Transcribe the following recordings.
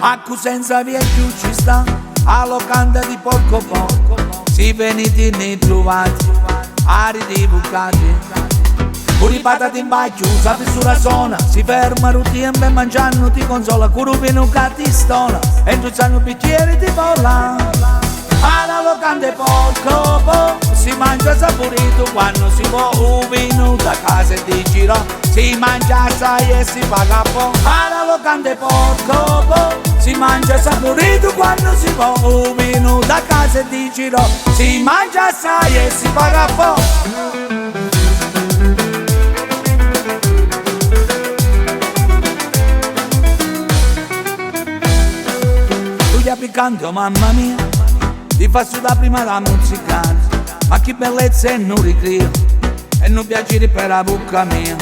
Acqua senza via più ci sta, a locanda di poco poco, si veniti ne trovati, aridi bucati. Puri patati in baggio, sapi sulla zona, si ferma il tempo e mangiano ti consola, curupino cattistona, e tu sanno bicchieri di bolla. Alla locanda poco poco, si mangia saporito quando si può, un vino da casa e di giro, si mangia assai e si paga poco. Alla locanda poco poco, si mangia saporito quando si può, un vino da casa e di giro, si mangia assai e si paga poco. Piccante, oh mamma mia, ti fa sudare prima la musiccante, ma che bellezza e non ricrio, e non piacere per la bocca mia.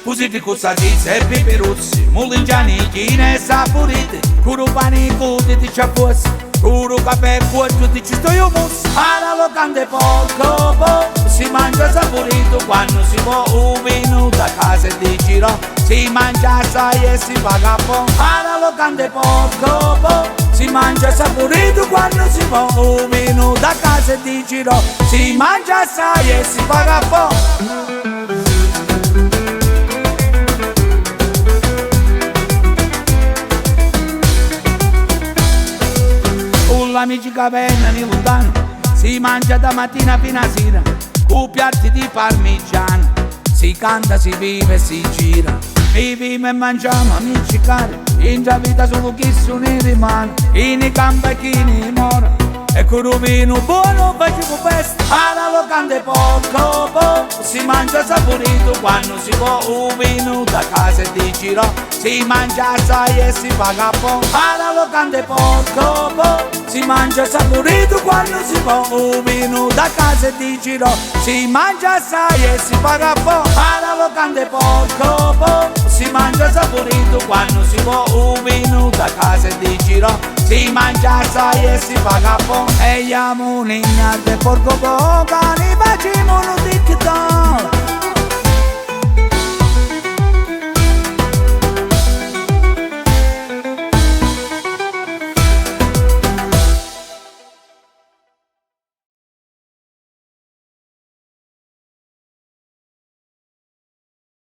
Pusiti con salsiccia e peperuzzi, mulingiani, chine e saporite, curu pani cuti ti c'ha fosse, curu caffè e cuocio ti ci sto io mosso. Alla locanda poco poco, si mangia saporito quando si può, un vino da casa e di giro, si mangia assai e si paga poco. Alla locanda poco poco, si mangia saporito quando si può, un vino da casa e di giro, si mangia assai e si paga poco. Amici che vengono lontano, si mangia da mattina fino a sera, con piatti di parmigiano, si canta, si vive, si gira, viviamo e mangiamo amici cari, in già vita solo chi sono in rimane, in campo e chi ne mora, e con un vino buono facciamo festa. Alla locanda poco poco, si mangia saporito quando si può, un vino da casa e di giro, si mangia assai e si paga poco. Alla locanda poco poco, si mangia saporito quando si può, un vino da casa e di giro, si mangia assai e si paga poco. Alla locanda poco poco, si mangia saporito quando si può, un vino da casa e di giro, si mangia assai e si paga poco. E gli amoni in arte porco poco, ne facciamo un TikTok.